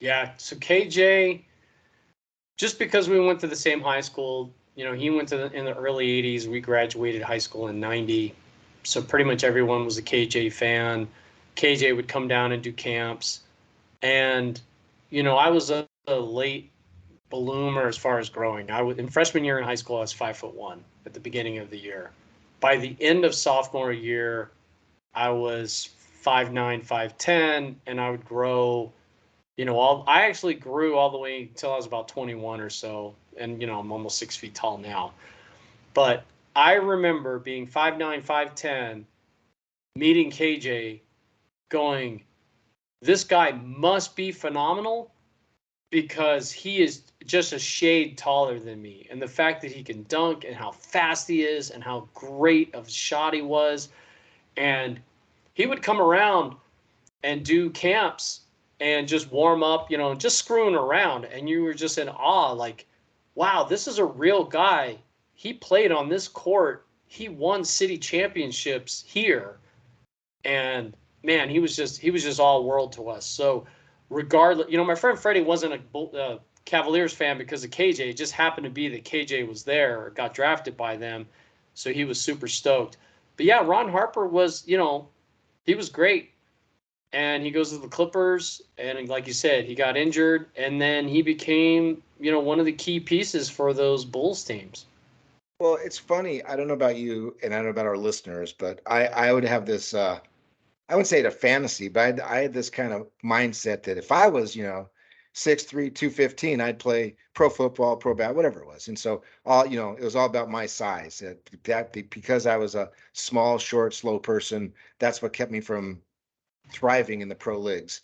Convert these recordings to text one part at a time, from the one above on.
Yeah. So KJ, just because we went to the same high school, he went in the early 80s. We graduated high school in 90. So pretty much everyone was a KJ fan. KJ would come down and do camps. And, I was a late bloomer as far as growing. In freshman year in high school, I was 5'1" at the beginning of the year. By the end of sophomore year, I was 5'9", 5'10", and I would grow. I actually grew all the way until I was about 21 or so, and I'm almost 6 feet tall now. But I remember being 5'9", 5'10", meeting KJ, going, "This guy must be phenomenal because he is just a shade taller than me." And the fact that he can dunk and how fast he is and how great of a shot he was. And he would come around and do camps and just warm up, just screwing around. And you were just in awe, like, wow, this is a real guy. He played on this court. He won city championships here. And man, he was just all world to us. So regardless, my friend Freddie wasn't a Cavaliers fan because of KJ. It just happened to be that KJ was there or got drafted by them. So he was super stoked. But yeah, Ron Harper was, he was great. And he goes to the Clippers, and like you said, he got injured, and then he became, one of the key pieces for those Bulls teams. Well, it's funny. I don't know about you, and I don't know about our listeners, but I would have this. I wouldn't say it a fantasy, but I had this kind of mindset that if I was, 6'3", 215, I'd play pro football, pro bat, whatever it was. And so it was all about my size. Because I was a small, short, slow person, that's what kept me from thriving in the pro leagues.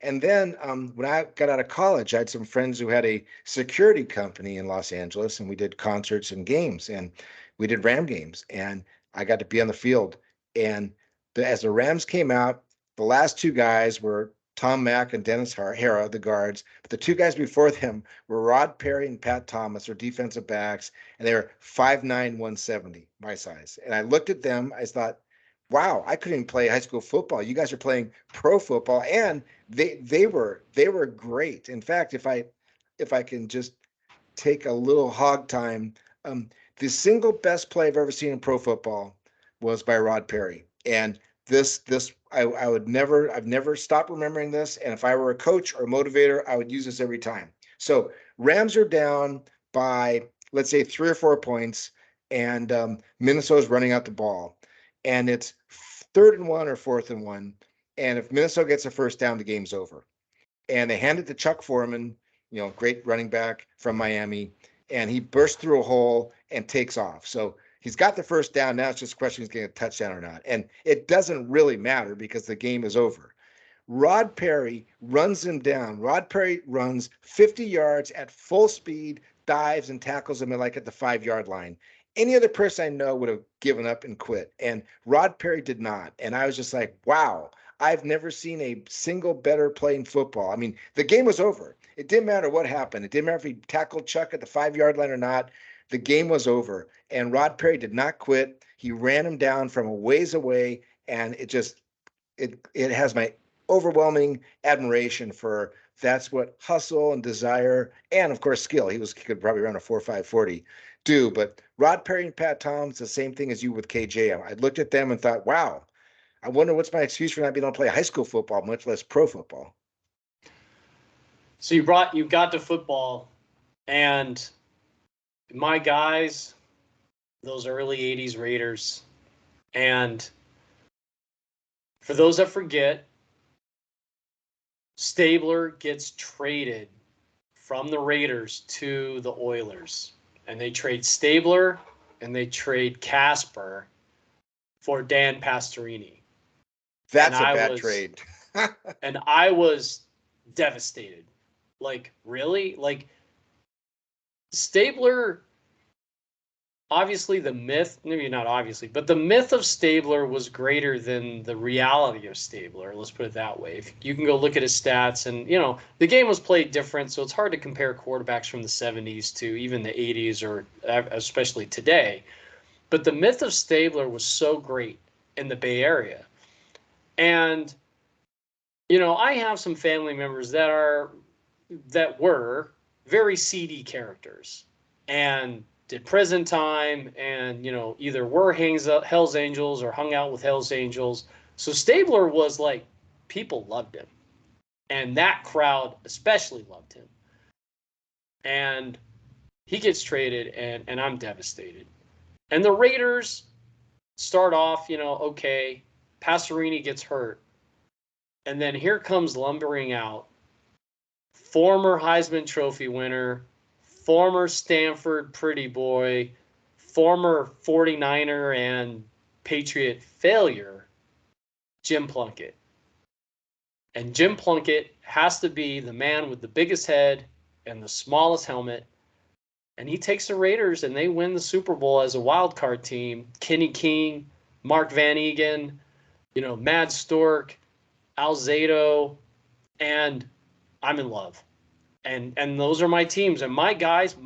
And then when I got out of college, I had some friends who had a security company in Los Angeles, and we did concerts and games, and we did Ram games, and I got to be on the field. And as the Rams came out, the last two guys were Tom Mack and Dennis Hara, the guards. But the two guys before them were Rod Perry and Pat Thomas, or defensive backs, and they were 5'9", 170, my size. And I looked at them, I thought, wow, I couldn't even play high school football. You guys are playing pro football, and they were great. In fact, if I can just take a little hog time, um, the single best play I've ever seen in pro football was by Rod Perry, and I would never I've never stopped remembering this. And if I were a coach or a motivator, I would use this every time. So Rams are down by, let's say, 3 or 4 points, and Minnesota's running out the ball, and it's 3rd and 1 or 4th and 1. And if Minnesota gets a first down, the game's over. And they hand it to Chuck Foreman, great running back from Miami, and he bursts through a hole and takes off. So he's got the first down. Now it's just a question he's getting a touchdown or not. And it doesn't really matter because the game is over. Rod Perry runs him down. Rod Perry runs 50 yards at full speed, dives and tackles him at the 5-yard line. Any other person I know would have given up and quit. And Rod Perry did not. And I was just like, wow, I've never seen a single better play in football. I mean, the game was over. It didn't matter what happened. It didn't matter if he tackled Chuck at the 5-yard line or not. The game was over. And Rod Perry did not quit. He ran him down from a ways away. And it has my overwhelming admiration for that's what hustle and desire and of course skill. He could probably run a 4.5 40 do. But Rod Perry and Pat Tom's the same thing as you with KJ. I looked at them and thought, wow, I wonder what's my excuse for not being able to play high school football, much less pro football. So you got to football, and my guys, those early 80s Raiders. And for those that forget, Stabler gets traded from the Raiders to the Oilers. And they trade Stabler and they trade Casper for Dan Pastorini. That's a bad trade. And I was devastated. Like, really? Like, Stabler, obviously the myth, maybe not obviously, but the myth of Stabler was greater than the reality of Stabler. Let's put it that way. If you can go look at his stats, and the game was played different, so it's hard to compare quarterbacks from the 70s to even the 80s or especially today. But the myth of Stabler was so great in the Bay Area. And I have some family members that are that were very seedy characters and did prison time and, either were Hell's Angels or hung out with Hell's Angels. So Stabler was like, people loved him. And that crowd especially loved him. And he gets traded, and I'm devastated. And the Raiders start off, okay. Passerini gets hurt. And then here comes lumbering out former Heisman Trophy winner, former Stanford pretty boy, former 49er and Patriot failure, Jim Plunkett. And Jim Plunkett has to be the man with the biggest head and the smallest helmet. And he takes the Raiders and they win the Super Bowl as a wild card team. Kenny King, Mark Van Egan, Mad Stork, Alzado, and I'm in love. And those are my teams. And my guys,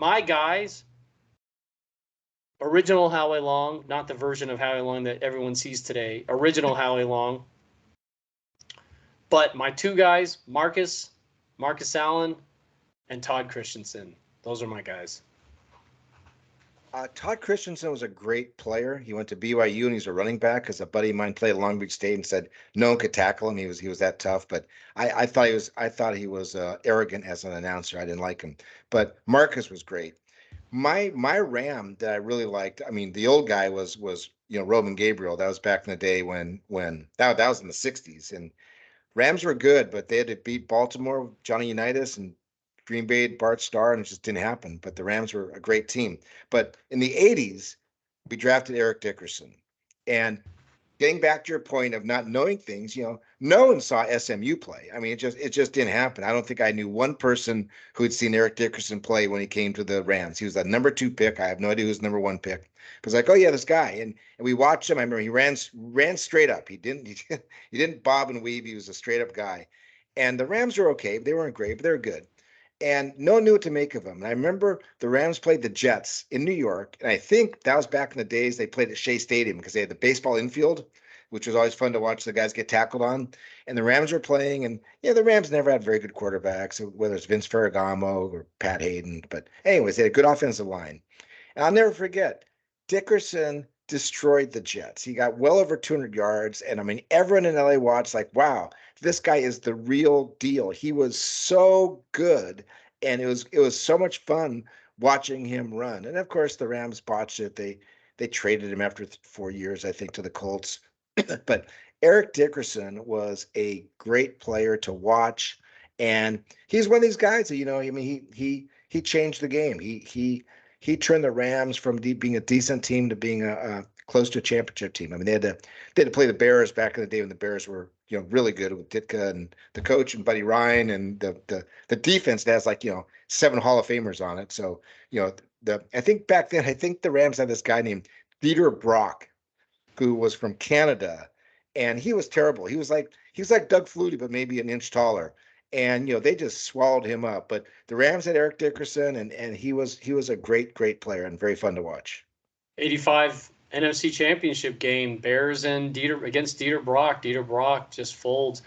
original Howie Long, not the version of Howie Long that everyone sees today, original Howie Long. But my two guys, Marcus Allen, and Todd Christensen. Those are my guys. Todd Christensen was a great player. He went to BYU and he's a running back because a buddy of mine played at Long Beach State and said no one could tackle him. He was that tough. But I thought he was arrogant as an announcer. I didn't like him. But Marcus was great. My Ram that I really liked. I mean, the old guy was Roman Gabriel. That was back in the day when that was in the '60s, and Rams were good, but they had to beat Baltimore, Johnny Unitas, and Green Bay, Bart Starr, and it just didn't happen. But the Rams were a great team. But in the '80s, we drafted Eric Dickerson. And getting back to your point of not knowing things, no one saw SMU play. I mean, it just didn't happen. I don't think I knew one person who had seen Eric Dickerson play when he came to the Rams. He was the number 2 pick. I have no idea who was number 1 pick. It was like, oh yeah, this guy. And we watched him. I remember he ran straight up. He didn't bob and weave. He was a straight up guy. And the Rams were okay. They weren't great, but they were good. And no one knew what to make of him. And I remember the Rams played the Jets in New York. And I think that was back in the days they played at Shea Stadium because they had the baseball infield, which was always fun to watch the guys get tackled on. And the Rams were playing. And the Rams never had very good quarterbacks, whether it's Vince Ferragamo or Pat Hayden. But anyways, they had a good offensive line. And I'll never forget, Dickerson destroyed the Jets. He got well over 200 yards. And I mean, everyone in LA watched like, wow, this guy is the real deal. He was so good. And it was so much fun watching him run. And of course, the Rams botched it. They traded him after 4 years, I think, to the Colts. But Eric Dickerson was a great player to watch. And he's one of these guys that, I mean, he changed the game. He turned the Rams from being a decent team to being a close to a championship team. I mean, they had to play the Bears back in the day when the Bears were really good with Ditka and the coach and Buddy Ryan and the defense that has 7 Hall of Famers on it. So I think back then the Rams had this guy named Dieter Brock, who was from Canada, and he was terrible. He was like Doug Flutie, but maybe an inch taller. And they just swallowed him up. But the Rams had Eric Dickerson, and he was a great player and very fun to watch. 85 NFC Championship game, Bears and against Dieter Brock. Dieter Brock just folds.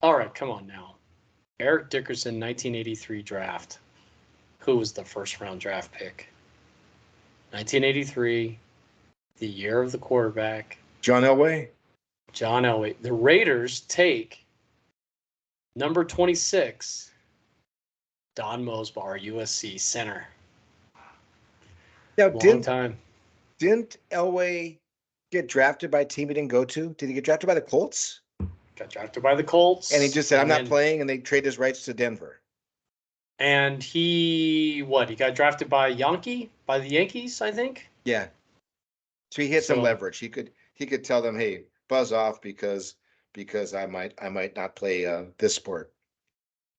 All right, come on now. Eric Dickerson, 1983 draft. Who was the first round draft pick? 1983, the year of the quarterback. John Elway. The Raiders take number 26, Don Mosbar, USC center. Now, Long time. Didn't Elway get drafted by a team he didn't go to? Did he get drafted by the Colts? Got drafted by the Colts. And he just said, I'm not playing, and they trade his rights to Denver. And he got drafted by the Yankees, I think? Yeah. So he had some leverage. He could tell them, hey, buzz off because I might not play this sport.